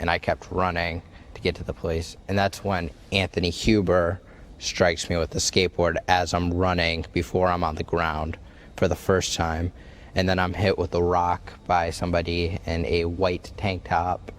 and I kept running to get to the police. And that's when Anthony Huber strikes me with the skateboard as I'm running before I'm on the ground for the first time. And then I'm hit with a rock by somebody in a white tank top.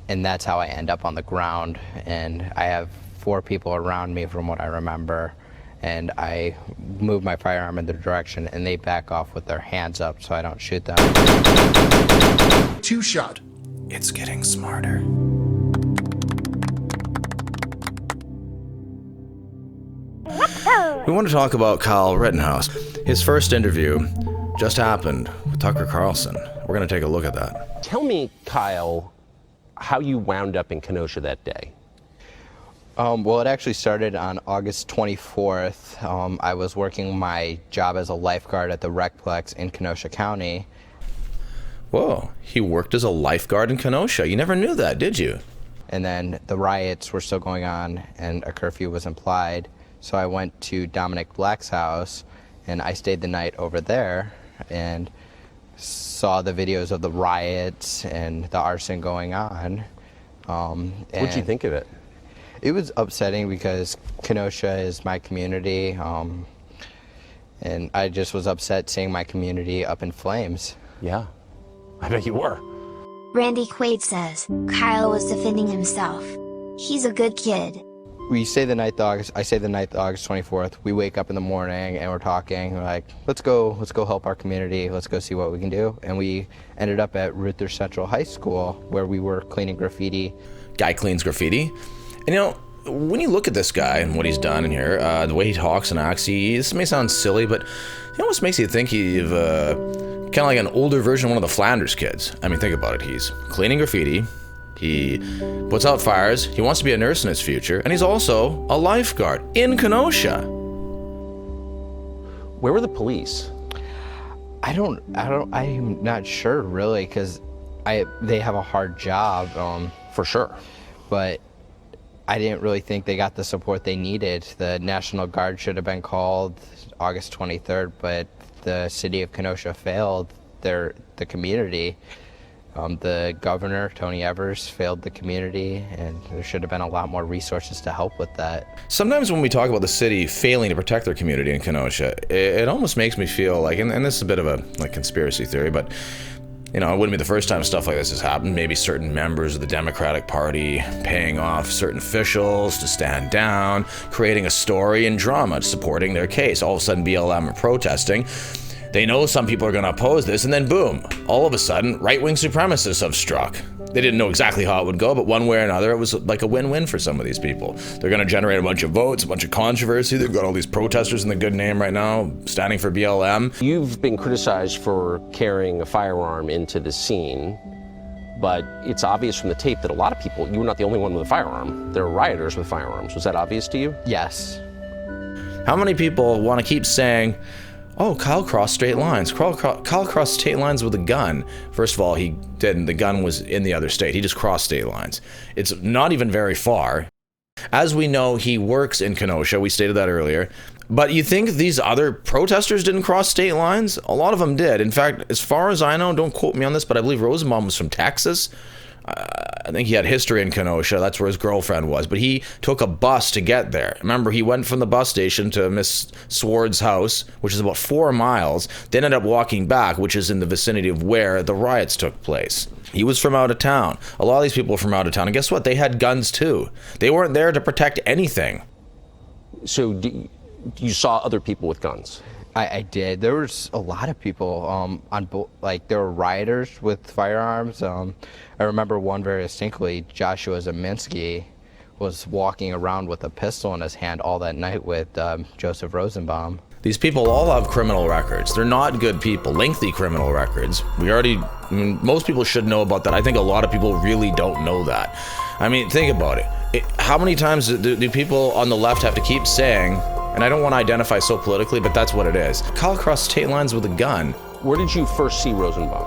And that's how I end up on the ground. And I have 4 people around me from what I remember. And I move my firearm in their direction, and they back off with their hands up so I don't shoot them. 2 shot. It's getting smarter. We want to talk about Kyle Rittenhouse. His first interview just happened with Tucker Carlson. We're going to take a look at that. Tell me, Kyle, how you wound up in Kenosha that day. Well, it actually started on August 24th. I was working my job as a lifeguard at the Recplex in Kenosha County. Whoa, he worked as a lifeguard in Kenosha. You never knew that, did you? And then the riots were still going on, and a curfew was implied. So I went to Dominic Black's house, and I stayed the night over there and saw the videos of the riots and the arson going on. What'd you think of it? It was upsetting because Kenosha is my community, and I just was upset seeing my community up in flames. Yeah, I bet you were. Randy Quaid says, Kyle was defending himself. He's a good kid. We say the night, I say the night, August 24th. We wake up in the morning and we're talking. We're like, let's go help our community. Let's go see what we can do. And we ended up at Ruther Central High School where we were cleaning graffiti. Guy cleans graffiti. And you know, when you look at this guy and what he's done in here, the way he talks and acts, this may sound silly, but it almost makes you think he's kind of like an older version of one of the Flanders kids. I mean, think about it. He's cleaning graffiti. He puts out fires. He wants to be a nurse in his future, and he's also a lifeguard in Kenosha. Where were the police? I'm not sure really, because they have a hard job. For sure. But I didn't really think they got the support they needed. The National Guard should have been called August 23rd, but the city of Kenosha failed the community. The governor, Tony Evers, failed the community, and there should have been a lot more resources to help with that. Sometimes when we talk about the city failing to protect their community in Kenosha, it almost makes me feel like, and this is a bit of a conspiracy theory, but you know, it wouldn't be the first time stuff like this has happened. Maybe certain members of the Democratic Party paying off certain officials to stand down, creating a story and drama supporting their case. All of a sudden, BLM are protesting. They know some people are going to oppose this, and then boom, all of a sudden, right-wing supremacists have struck. They didn't know exactly how it would go, but one way or another, it was like a win-win for some of these people. They're going to generate a bunch of votes, a bunch of controversy. They've got all these protesters in the good name right now, standing for BLM. You've been criticized for carrying a firearm into the scene, but it's obvious from the tape that a lot of people, you were not the only one with a firearm. There were rioters with firearms. Was that obvious to you? Yes. How many people want to keep saying, oh, Kyle crossed state lines. Kyle crossed state lines with a gun. First of all, he didn't. The gun was in the other state. He just crossed state lines. It's not even very far. As we know, he works in Kenosha. We stated that earlier. But you think these other protesters didn't cross state lines? A lot of them did. In fact, as far as I know, don't quote me on this, but I believe Rosenbaum was from Texas. I think he had history in Kenosha. That's where his girlfriend was. But he took a bus to get there. Remember, he went from the bus station to Miss Sward's house, which is about 4 miles, then ended up walking back, which is in the vicinity of where the riots took place. He was from out of town. A lot of these people were from out of town. And guess what? They had guns too. They weren't there to protect anything. So you saw other people with guns? I did. There was a lot of people there were rioters with firearms. I remember one very distinctly. Joshua Zeminski was walking around with a pistol in his hand all that night with Joseph Rosenbaum. These people all have criminal records. They're not good people, lengthy criminal records. Most people should know about that. I think a lot of people really don't know that. I mean, think about it. How many times do people on the left have to keep saying, and I don't want to identify so politically, but that's what it is, Kyle crossed state lines with a gun. Where did you first see Rosenbaum?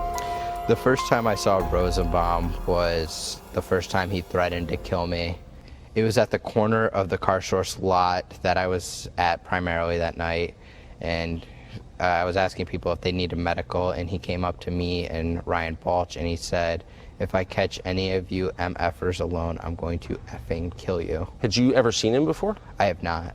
The first time I saw Rosenbaum was the first time he threatened to kill me. It was at the corner of the Car Source lot that I was at primarily that night, and I was asking people if they needed medical, and he came up to me and Ryan Balch and he said, If I catch any of you MFers alone, I'm going to effing kill you. Had you ever seen him before? I have not.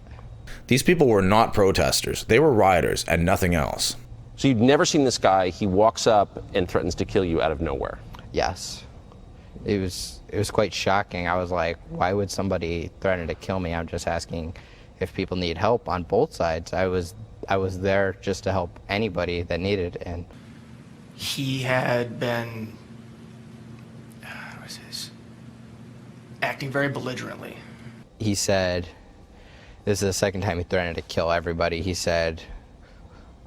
These people were not protesters. They were rioters and nothing else. So you'd never seen this guy. He walks up and threatens to kill you out of nowhere. Yes. It was quite shocking. I was like, why would somebody threaten to kill me? I'm just asking if people need help on both sides. I was there just to help anybody that needed it. And he had been acting very belligerently. he said, this is the second time he threatened to kill everybody. He said,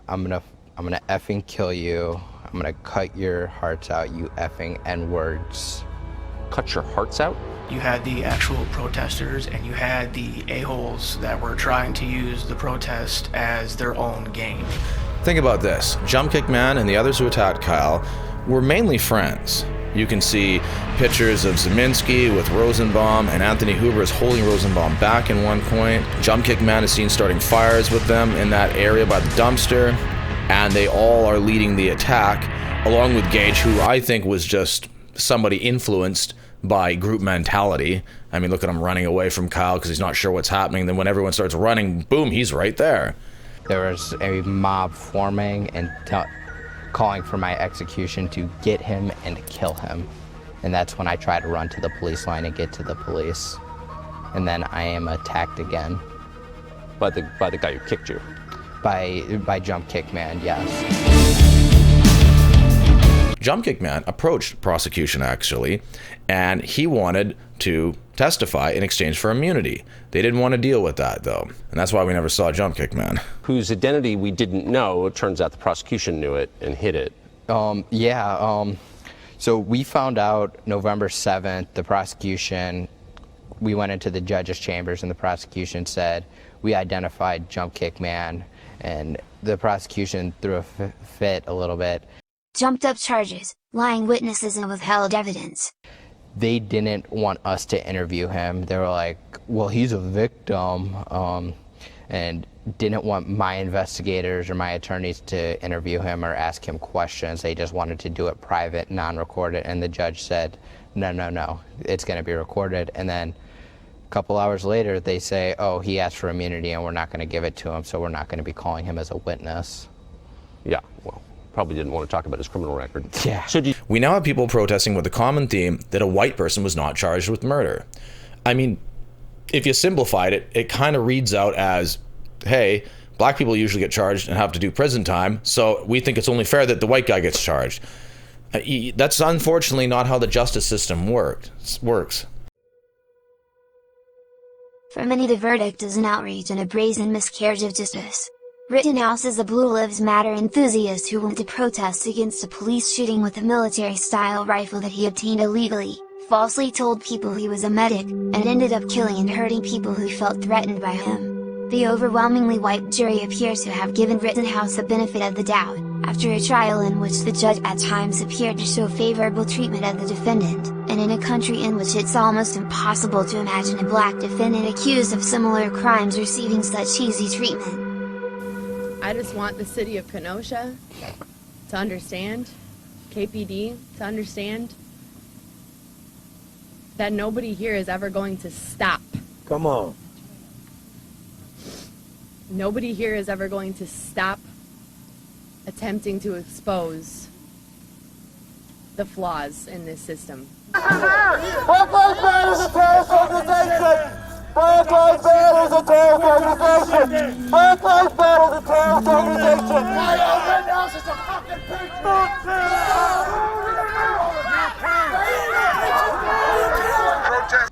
I'm gonna effing kill you. I'm gonna cut your hearts out, you effing N-words. Cut your hearts out? You had the actual protesters and you had the a-holes that were trying to use the protest as their own game. Think about this. Jump Kick Man and the others who attacked Kyle were mainly friends. You can see pictures of Zeminski with Rosenbaum, and Anthony Huber is holding Rosenbaum back in one point. Jump Kick Man is seen starting fires with them in that area by the dumpster, and they all are leading the attack, along with Gage, who I think was just somebody influenced by group mentality. I mean, look at him running away from Kyle because he's not sure what's happening. Then when everyone starts running, boom, he's right there. There was a mob forming and calling for my execution to get him and to kill him. And that's when I try to run to the police line and get to the police. And then I am attacked again. By the guy who kicked you? By Jump Kick Man, yes. Jump Kick Man approached prosecution, actually, and he wanted to testify in exchange for immunity. They didn't want to deal with that, though, and that's why we never saw Jump Kick Man. Whose identity we didn't know. It turns out the prosecution knew it and hid it. So we found out November 7th, the prosecution, we went into the judge's chambers and the prosecution said, we identified Jump Kick Man, and the prosecution threw a fit a little bit. Jumped up charges, lying witnesses and withheld evidence. They didn't want us to interview him. They were like, well, he's a victim, and didn't want my investigators or my attorneys to interview him or ask him questions. They just wanted to do it private, non-recorded, and the judge said, no, it's going to be recorded. And then a couple hours later, they say, oh, he asked for immunity and we're not going to give it to him, so we're not going to be calling him as a witness. Yeah, well, probably didn't want to talk about his criminal record. Yeah. So We now have people protesting with the common theme that a white person was not charged with murder. I mean, if you simplified it, it kind of reads out as, hey, black people usually get charged and have to do prison time, so we think it's only fair that the white guy gets charged. That's unfortunately not how the justice system works. For many, the verdict is an outrage and a brazen miscarriage of justice. Rittenhouse is a Blue Lives Matter enthusiast who went to protest against a police shooting with a military-style rifle that he obtained illegally, falsely told people he was a medic, and ended up killing and hurting people who felt threatened by him. The overwhelmingly white jury appears to have given Rittenhouse the benefit of the doubt, after a trial in which the judge at times appeared to show favorable treatment of the defendant, and in a country in which it's almost impossible to imagine a black defendant accused of similar crimes receiving such easy treatment. I just want the city of Kenosha to understand, KPD to understand, that nobody here is ever going to stop. Come on. Nobody here is ever going to stop attempting to expose the flaws in this system. Black Lives Matter is a terrorist organization! Black Lives Matter is a terrorist organization! Black Lives Matter is a terrorist organization! Kyle Rittenhouse is a fucking patriot!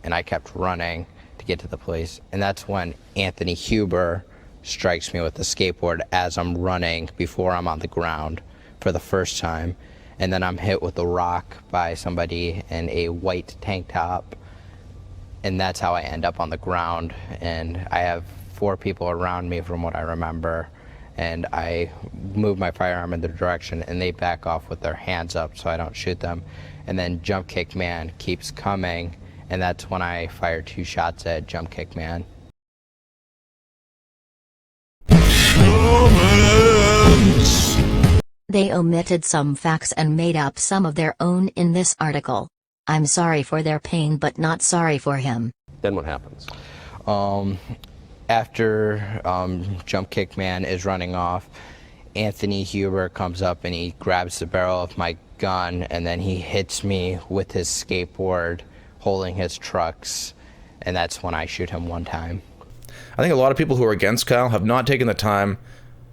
And I kept running to get to the police, and that's when Anthony Huber strikes me with the skateboard as I'm running before I'm on the ground for the first time, and then I'm hit with a rock by somebody in a white tank top, and that's how I end up on the ground. And I have 4 people around me from what I remember, and I move my firearm in their direction and they back off with their hands up so I don't shoot them, and then Jump Kick Man keeps coming, and that's when I fire 2 shots at Jump Kick Man. They omitted some facts and made up some of their own in this article. I'm sorry for their pain but not sorry for him. Then what happens? After Jump Kick Man is running off, Anthony Huber comes up and he grabs the barrel of my gun, and then he hits me with his skateboard holding his trucks, and that's when I shoot him one time. I think a lot of people who are against Kyle have not taken the time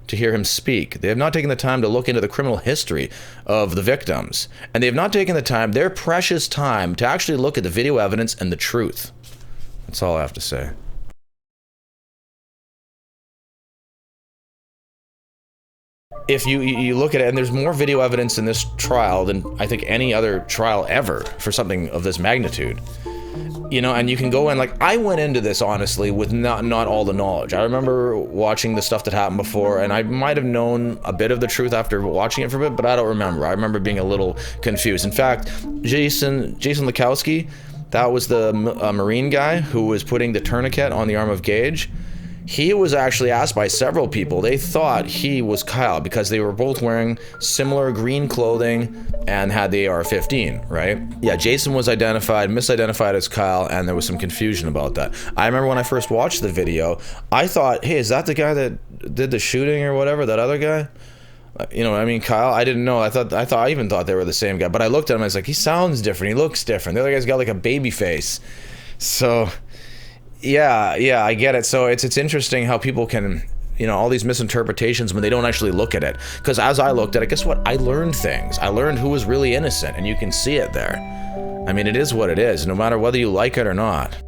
to hear him speak. They have not taken the time to look into the criminal history of the victims. And they have not taken the time, their precious time, to actually look at the video evidence and the truth. That's all I have to say. If you look at it, and there's more video evidence in this trial than I think any other trial ever for something of this magnitude. You know, and you can go in, like, I went into this, honestly, with not all the knowledge. I remember watching the stuff that happened before, and I might have known a bit of the truth after watching it for a bit, but I don't remember. I remember being a little confused. In fact, Jason Lukowski, that was the Marine guy who was putting the tourniquet on the arm of Gage. He was actually asked by several people. They thought he was Kyle because they were both wearing similar green clothing and had the AR-15, right? Yeah, Jason was misidentified as Kyle, and there was some confusion about that. I remember when I first watched the video, I thought, hey, is that the guy that did the shooting or whatever, that other guy? You know, I mean, Kyle, I didn't know. I even thought they were the same guy, but I looked at him and I was like, he sounds different. He looks different. The other guy's got like a baby face. So yeah, I get it. So it's interesting how people can, you know, all these misinterpretations when they don't actually look at it. Because as I looked at it, guess what? I learned things. I learned who was really innocent, and you can see it there. I mean, it is what it is, no matter whether you like it or not.